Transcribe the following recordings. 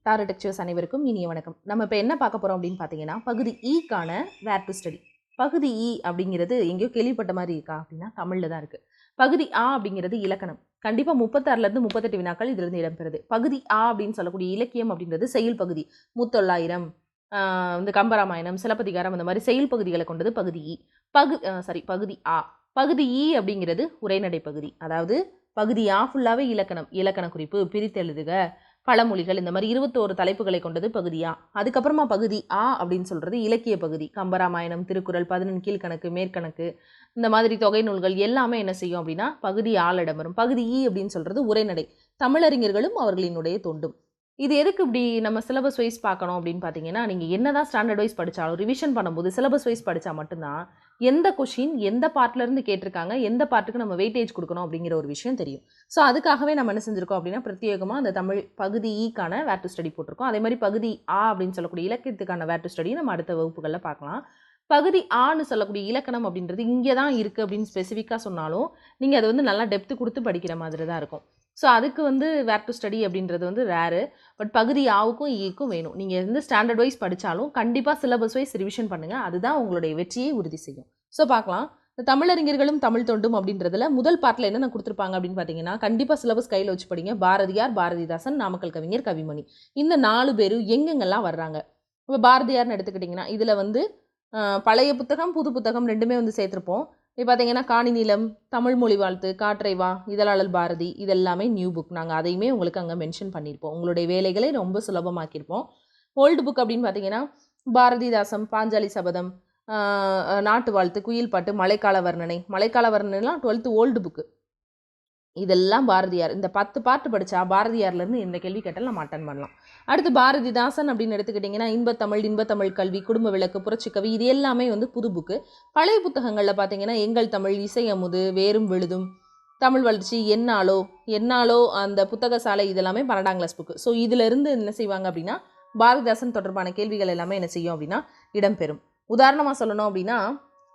Tarot டெக்சர்ஸ் அனைவருக்கும் இனிய வணக்கம். நம்ம இப்போ என்ன பார்க்க போகிறோம் அப்படின்னு பார்த்தீங்கன்னா, பகுதி ஈக்கான வேர் டு ஸ்டடி. பகுதி இ அப்படிங்கிறது எங்கேயோ கேள்விப்பட்ட மாதிரி இருக்கா அப்படின்னா தமிழில் தான் இருக்குது. பகுதி ஆ அப்படிங்கிறது இலக்கணம். கண்டிப்பாக 36லேருந்து 38 வினாக்கள் இதிலிருந்து இடம்பெறுது. பகுதி ஆ அப்படின்னு சொல்லக்கூடிய இலக்கியம் அப்படின்றது செயல் பகுதி. முத்தொள்ளாயிரம், இந்த கம்பராமாயணம், சிலப்பதிகாரம், இந்த மாதிரி செயல் பகுதிகளை கொண்டது பகுதி இ. பகுதி ஆ. பகுதி இ அப்படிங்கிறது உரைநடை பகுதி. அதாவது பகுதி ஆ ஃபுல்லாகவே இலக்கணம், இலக்கண குறிப்பு, பிரித்தெழுதுக, பழமொழிகள், இந்த மாதிரி 21 தலைப்புகளை கொண்டது பகுதி ஆ. அதுக்கப்புறமா பகுதி ஆ அப்படின்னு சொல்கிறது இலக்கிய பகுதி. கம்பராமாயணம், திருக்குறள், 11 கீழ்கணக்கு, மேற்கணக்கு, இந்த மாதிரி தொகை நூல்கள் எல்லாமே என்ன செய்யும் அப்படின்னா பகுதி ஆள் இடம் வரும். பகுதி இ அப்படின்னு சொல்கிறது உரைநடை, தமிழறிஞர்களும் அவர்களினுடைய தொண்டும். இது எதுக்கு இப்படி நம்ம சிலபஸ் வைஸ் பார்க்கணும் அப்படின்னு பார்த்தீங்கன்னா, நீங்கள் என்ன தான் ஸ்டாண்டர்ட் வைஸ் படித்தாலும் ரிவிஷன் பண்ணும்போது சிலபஸ் வைஸ் படித்தா மட்டும்தான் எந்த கொஷின் எந்த பார்ட்லேருந்து கேட்டிருக்காங்க, எந்த பார்ட்டுக்கு நம்ம வெயிட்டேஜ் கொடுக்கணும் அப்படிங்கிற ஒரு விஷயம் தெரியும். ஸோ அதுக்காகவே நம்ம என்ன செஞ்சுருக்கோம் அப்படின்னா பிரத்யேகமாக அந்த தமிழ் பகுதி ஈக்கான வேர் டு ஸ்டடி போட்டிருக்கோம். அதே மாதிரி பகுதி ஆ அப்படின்னு சொல்லக்கூடிய இலக்கியத்துக்கான வேர் டு ஸ்டடி நம்ம அடுத்த வகுப்புகளில் பார்க்கலாம். பகுதி ஆன்னு சொல்லக்கூடிய இலக்கணம் அப்படின்றது இங்கே தான் இருக்குது அப்படின்னு ஸ்பெசிஃபிக்காக சொன்னாலும் நீங்கள் அதை வந்து நல்லா டெப்த்து கொடுத்து படிக்கிற மாதிரி தான் இருக்கும். ஸோ அதுக்கு வேர் டு ஸ்டடி அப்படின்றது ரேரு. பட் பகுதி ஆவுக்கும் ஈக்கும் வேணும். நீங்கள் ஸ்டாண்டர்ட் வைஸ் படித்தாலும் கண்டிப்பாக சிலபஸ் வைஸ் ரிவிஷன் பண்ணுங்கள். அதுதான் உங்களுடைய வெற்றியை உறுதி செய்யும். ஸோ பார்க்கலாம். இந்த தமிழறிஞர்களும் தமிழ் தொண்டும் அப்படின்றதுல முதல் பார்ட்டில் என்னென்ன கொடுத்துருப்பாங்க அப்படின்னு பார்த்தீங்கன்னா, கண்டிப்பாக சிலபஸ் கையில் வச்சு படிங்க. பாரதியார், பாரதிதாசன், நாமக்கல் கவிஞர், கவிமணி, இந்த 4 பேரும் எங்கெங்கெல்லாம் வர்றாங்க. இப்போ பாரதியார்னு எடுத்துக்கிட்டிங்கன்னா இதில் பழைய புத்தகம், புது புத்தகம் ரெண்டுமே சேர்த்துருப்போம். இப்போ பார்த்தீங்கன்னா காணி நீளம், தமிழ் மொழி வாழ்த்து, காற்றைவா, இதழாளர் பாரதி, இதெல்லாமே நியூ புக். நாங்கள் அதையுமே உங்களுக்கு அங்கே மென்ஷன் பண்ணியிருப்போம். உங்களுடைய வேலைகளை ரொம்ப சுலபமாக்கியிருப்போம். ஓல்டு புக் அப்படின்னு பார்த்தீங்கன்னா பாரதிதாசம், பாஞ்சாலி சபதம், நாட்டு வாழ்த்து, குயில் பாட்டு, மழைக்கால வர்ணனைலாம் 12th ஓல்டு புக்கு. இதெல்லாம் பாரதியார். இந்த 10 பார்ட்டு படித்தா பாரதியார்லேருந்து எந்த கேள்வி கேட்டாலும் நம்ம அட்டன் பண்ணலாம். அடுத்து பாரதிதாசன் அப்படின்னு எடுத்துக்கிட்டிங்கன்னா இன்பத்தமிழ் கல்வி, குடும்ப விளக்கு, புரட்சிக்கவி, இது எல்லாமே புது புக்கு. பழைய புத்தகங்களில் பார்த்தீங்கன்னா எங்கள் தமிழ், இசை அமுது, வேரும் விழுதும், தமிழ் வளர்ச்சி, என்னாலோ அந்த புத்தக சாலை, இதெல்லாமே 12ஆம் கிளாஸ் புக்கு. ஸோ இதிலிருந்து என்ன செய்வாங்க அப்படின்னா பாரதிதாசன் தொடர்பான கேள்விகள் எல்லாமே என்ன செய்யும் அப்படின்னா இடம்பெறும். உதாரணமாக சொல்லணும் அப்படின்னா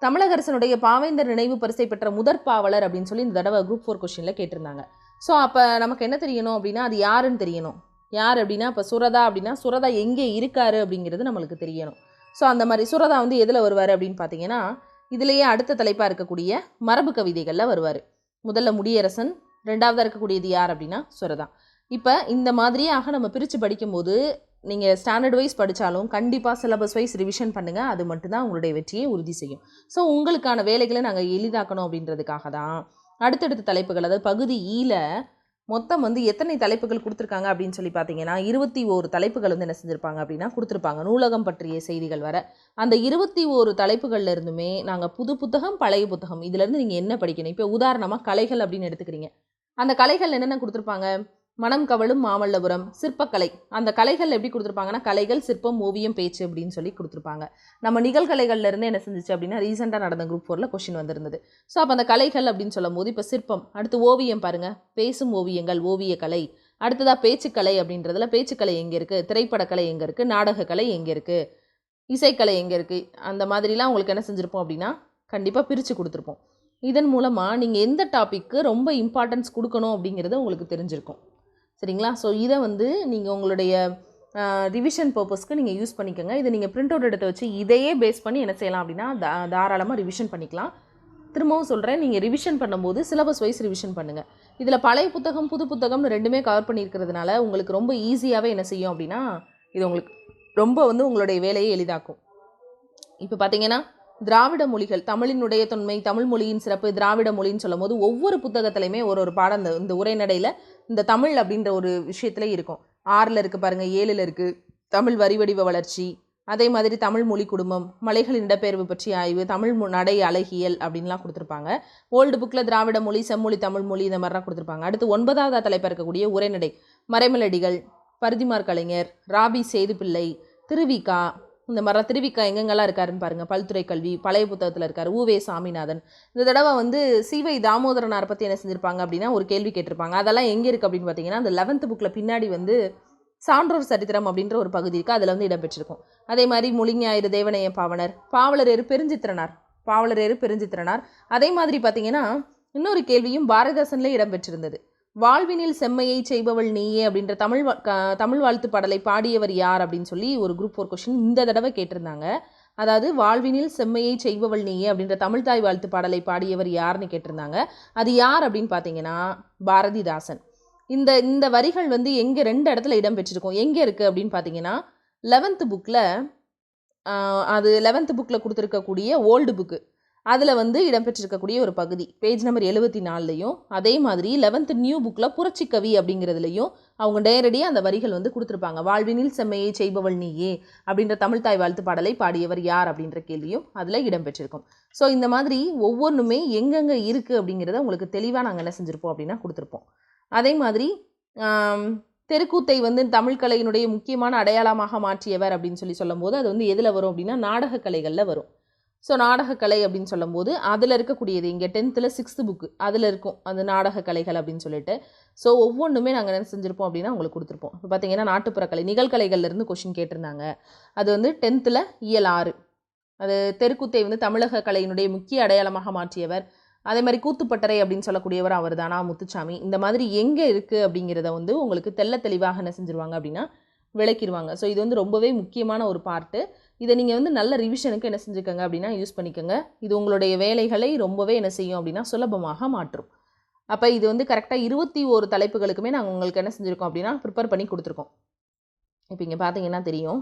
தமிழக அரசனுடைய பாவேந்தர் நினைவு பரிசை பெற்ற முதற் பாவலர் அப்படின்னு சொல்லி இந்த தடவை குரூப் 4 கொஸ்டினில் கேட்டிருந்தாங்க. ஸோ அப்போ நமக்கு என்ன தெரியணும் அப்படின்னா அது யாருன்னு தெரியணும். யார் அப்படின்னா இப்போ சுரதா அப்படின்னா சுரதா எங்கே இருக்காரு அப்படிங்கிறது நம்மளுக்கு தெரியணும். ஸோ அந்த மாதிரி சுரதா எதில் வருவார் அப்படின்னு பார்த்தீங்கன்னா இதுலேயே அடுத்த தலைப்பாக இருக்கக்கூடிய மரபு கவிதைகளில் வருவார். முதல்ல முடியரசன், 2ஆவதாக இருக்கக்கூடியது யார் அப்படின்னா சுரதா. இப்போ இந்த மாதிரியாக நம்ம பிரித்து படிக்கும்போது நீங்கள் ஸ்டாண்டர்ட் வைஸ் படித்தாலும் கண்டிப்பாக சிலபஸ் வைஸ் ரிவிஷன் பண்ணுங்கள். அது மட்டும்தான் உங்களுடைய வெற்றியை உறுதி செய்யும். ஸோ உங்களுக்கான வேலைகளை நாங்கள் எளிதாக்கணும் அப்படின்றதுக்காக தான் அடுத்தடுத்த தலைப்புகள், அதாவது பகுதி ஈல மொத்தம் எத்தனை தலைப்புகள் கொடுத்துருக்காங்க அப்படின்னு சொல்லி பார்த்தீங்கன்னா 21 தலைப்புகள் என்ன செஞ்சுருப்பாங்க அப்படின்னா கொடுத்துருப்பாங்க. நூலகம் பற்றிய செய்திகள் வர அந்த 21 தலைப்புகள்ல இருந்துமே நாங்கள் புது புத்தகம், பழைய புத்தகம், இதுலேருந்து நீங்கள் என்ன படிக்கணும். இப்போ உதாரணமாக கலைகள் அப்படின்னு எடுத்துக்கிறீங்க. அந்த கலைகள் என்னென்ன கொடுத்துருப்பாங்க, மனம் கவலும் மாமல்லபுரம், சிற்பக்கலை. அந்த கலைகள் எப்படி கொடுத்துருப்பாங்கன்னா கலைகள், சிற்பம், ஓவியம், பேச்சு அப்படின்னு சொல்லி கொடுத்துருப்பாங்க. நம்ம நிகழ்கலைகள்லேருந்து என்ன செஞ்சிச்சு அப்படின்னா ரீசெண்டாக நடந்த குரூப் 4ல் கொஷின் வந்திருந்தது. ஸோ அப்போ அந்த கலைகள் அப்படின்னு சொல்லும் போது இப்போ சிற்பம், அடுத்து ஓவியம் பாருங்கள், பேசும் ஓவியங்கள், ஓவியக்கலை. அடுத்ததாக பேச்சுக்கலை அப்படின்றதுல பேச்சுக்கலை எங்கே இருக்குது, திரைப்படக்கலை எங்கே இருக்குது, நாடகக்கலை எங்கே இருக்குது, இசைக்கலை எங்கே இருக்குது, அந்த மாதிரிலாம் உங்களுக்கு என்ன செஞ்சுருப்போம் அப்படின்னா கண்டிப்பாக பிரித்து கொடுத்துருப்போம். இதன் மூலமாக நீங்கள் எந்த டாப்பிக்கு ரொம்ப இம்பார்ட்டன்ஸ் கொடுக்கணும் அப்படிங்கிறது உங்களுக்கு தெரிஞ்சிருக்கும். சரிங்களா? ஸோ இதை நீங்கள் உங்களுடைய ரிவிஷன் பர்பஸ்க்கு நீங்கள் யூஸ் பண்ணிக்கோங்க. இதை நீங்கள் பிரிண்ட் அவுட் எடுத்து வச்சு இதையே பேஸ் பண்ணி என்ன செய்யலாம் அப்படின்னா தாராளமாக ரிவிஷன் பண்ணிக்கலாம். திரும்பவும் சொல்கிறேன், நீங்கள் ரிவிஷன் பண்ணும்போது சிலபஸ் வைஸ் ரிவிஷன் பண்ணுங்கள். இதில் பழைய புத்தகம், புது புத்தகம்னு ரெண்டுமே கவர் பண்ணியிருக்கிறதுனால உங்களுக்கு ரொம்ப ஈஸியாகவே என்ன செய்யும் அப்படின்னா இது உங்களுக்கு ரொம்ப உங்களுடைய வேலையை எளிதாக்கும். இப்போ பார்த்தீங்கன்னா திராவிட மொழிகள், தமிழினுடைய தொன்மை, தமிழ் மொழியின் சிறப்பு, திராவிட மொழின்னு சொல்லும் போது ஒவ்வொரு புத்தகத்துலையுமே ஒரு பாடம் இந்த உரைநடையில் இந்த தமிழ் அப்படின்ற ஒரு விஷயத்துல இருக்கும். 6ல் இருக்குது பாருங்கள், 7ல் இருக்குது தமிழ் வரிவடிவ வளர்ச்சி, அதே மாதிரி தமிழ் மொழி குடும்பம், மலைகளின் இடப்பெயர்வு பற்றி ஆய்வு, தமிழ் நடை அழகியல் அப்படின்லாம் கொடுத்துருப்பாங்க. ஓல்டு புக்கில் திராவிட மொழி, செம்மொழி, தமிழ் மொழி, இந்த மாதிரிலாம் கொடுத்துருப்பாங்க. அடுத்து 9ஆவது தலைப்பாக இருக்கக்கூடிய உரைநடை, மறைமலடிகள், பரிதிமார் கலைஞர், ராபி சேதுப்பிள்ளை, திருவிக்கா, இந்த மாதிரிலாம். திருவிக்கா எங்கெங்கெல்லாம் இருக்காருன்னு பாருங்கள், பல்துறை கல்வி, பழைய புத்தகத்தில் இருக்கார். உவே சாமிநாதன். இந்த தடவை சிவை தாமோதரனார் பற்றி என்ன செஞ்சுருப்பாங்க அப்படின்னா ஒரு கேள்வி கேட்டிருப்பாங்க. அதெல்லாம் எங்கே இருக்குது அப்படின்னு பார்த்தீங்கன்னா அந்த 11th புக்கில் பின்னாடி சான்றோர் சரித்திரம் அப்படின்ற ஒரு பகுதி இருக்குது, அதில் இடம்பெற்றிருக்கும். அதே மாதிரி மொழிஞாயிறு, தேவனைய பாவனர், பாவலரேறு பெருஞ்சித்திரனார். அதே மாதிரி பார்த்தீங்கன்னா இன்னொரு கேள்வியும் பாரதிதாசன்லேயே இடம்பெற்றிருந்தது. வாழ்வினில் செம்மையை செய்பவள் நீயே அப்படின்ற தமிழ் வாழ்த்து பாடலை பாடியவர் யார் அப்படின்னு சொல்லி ஒரு குரூப் 4 கொஸ்டின் இந்த தடவை கேட்டிருந்தாங்க. அதாவது வாழ்வினில் செம்மையை செய்பவள் நீயே அப்படின்ற தமிழ்தாய் வாழ்த்து பாடலை பாடியவர் யாருன்னு கேட்டிருந்தாங்க. அது யார் அப்படின்னு பார்த்தீங்கன்னா பாரதிதாசன். இந்த இந்த வரிகள் வந்து எங்கே 2 இடத்துல இடம் பெற்றிருக்கும். எங்கே இருக்குது அப்படின்னு பார்த்தீங்கன்னா 11th புக்கில், அது 11th புக்கில் கொடுத்துருக்கக்கூடிய ஓல்டு புக்கு அதில் வந்து இடம்பெற்றிருக்கக்கூடிய ஒரு பகுதி பேஜ் நம்பர் 74லையும், அதே மாதிரி 11th நியூ புக்கில் புரட்சிக்கவி அப்படிங்கிறதுலையும் அவங்க நேரடியாக அந்த வரிகள் வந்து கொடுத்துருப்பாங்க. வாழ்வினில் செம்மையை செய்பவள் நீயே அப்படின்ற தமிழ்தாய் வாழ்த்து பாடலை பாடியவர் யார் அப்படின்ற கேள்வியும் அதில் இடம்பெற்றிருக்கும். ஸோ இந்த மாதிரி ஒவ்வொன்றுமே எங்கெங்கே இருக்குது அப்படிங்கிறத உங்களுக்கு தெளிவாக நாங்கள் என்ன செஞ்சுருப்போம் அப்படின்னா கொடுத்துருப்போம். அதே மாதிரி தெருக்கூத்தை வந்து தமிழ் கலையினுடைய முக்கியமான அடையாளமாக மாற்றியவர் அப்படின்னு சொல்லும்போது அது வந்து எதில் வரும் அப்படின்னா நாடக கலைகளில் வரும். ஸோ நாடகக்கலை அப்படின்னு சொல்லும்போது அதில் இருக்கக்கூடியது இங்கே 10th 6th புக்கு அதில் இருக்கும் அந்த நாடக கலைகள் அப்படின்னு சொல்லிட்டு. ஸோ ஒவ்வொன்றுமே நாங்கள் என்ன செஞ்சுருப்போம் அப்படின்னா உங்களுக்கு கொடுத்துருப்போம். இப்போ பார்த்தீங்கன்னா நாட்டுப்புறக்கலை நிகழ்கலைகள்லேருந்து கொஷின் கேட்டிருந்தாங்க. அது வந்து 10th இயல் 6. அது தெருக்கூத்தை வந்து தமிழக கலையினுடைய முக்கிய அடையாளமாக மாற்றியவர். அதே மாதிரி கூத்துப்பட்டறை அப்படின்னு சொல்லக்கூடியவர் அவர் தானா முத்துச்சாமி. இந்த மாதிரி எங்கே இருக்குது அப்படிங்கிறத வந்து உங்களுக்கு தெளிவாக என்ன செஞ்சுருவாங்க அப்படின்னா விளக்கிடுவாங்க. ஸோ இது வந்து ரொம்பவே முக்கியமான ஒரு பார்ட்டு. இதை நீங்கள் வந்து நல்ல ரிவிஷனுக்கு என்ன செஞ்சுக்கோங்க அப்படின்னா யூஸ் பண்ணிக்கோங்க. இது உங்களுடைய வேலைகளை ரொம்பவே என்ன செய்யும் அப்படின்னா சுலபமாக மாற்றும். அப்போ இது வந்து கரெக்டாக 21 தலைப்புகளுக்குமே நாங்கள் உங்களுக்கு என்ன செஞ்சுருக்கோம் அப்படின்னா ப்ரிப்பேர் பண்ணி கொடுத்துருக்கோம். இப்போ இங்கே பார்த்தீங்கன்னா தெரியும்.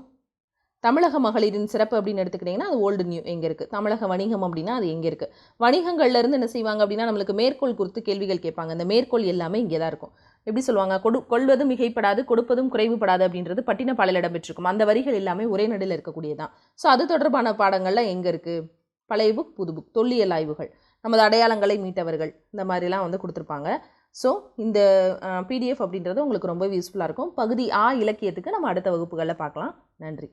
தமிழக மகளிரின் சிறப்பு அப்படின்னு எடுத்துக்கிட்டிங்கன்னா அது ஓல்டு நியூ எங்கே இருக்குது. தமிழக வணிகம் அப்படின்னா அது எங்கே இருக்குது. வணிகங்கள்லேருந்து என்ன செய்வாங்க அப்படின்னா நம்மளுக்கு மேற்கோள் குறித்து கேள்விகள் கேட்பாங்க. அந்த மேற்கோள் எல்லாமே இங்கே தான் இருக்கும். எப்படி சொல்லுவாங்க, கொள்வதும் மிகைப்படாது கொடுப்பதும் குறைவுபடாது அப்படின்றது பட்டினப்பாலையில் இடம்பெற்றிருக்கும். அந்த வரிகள் எல்லாமே ஒரே நடையில் இருக்கக்கூடியதான். ஸோ அது தொடர்பான பாடங்கள்லாம் எங்கே இருக்குது, பழைய புக் புது புக், தொல்லியல் ஆய்வுகள், நமது அடையாளங்களை மீட்டவர்கள், இந்த மாதிரிலாம் வந்து கொடுத்துருப்பாங்க. ஸோ இந்த பிடிஎஃப் அப்படின்றது உங்களுக்கு ரொம்ப யூஸ்ஃபுல்லாக இருக்கும். பகுதி ஆ இலக்கியத்துக்கு நம்ம அடுத்த வகுப்புகளில் பார்க்கலாம். நன்றி.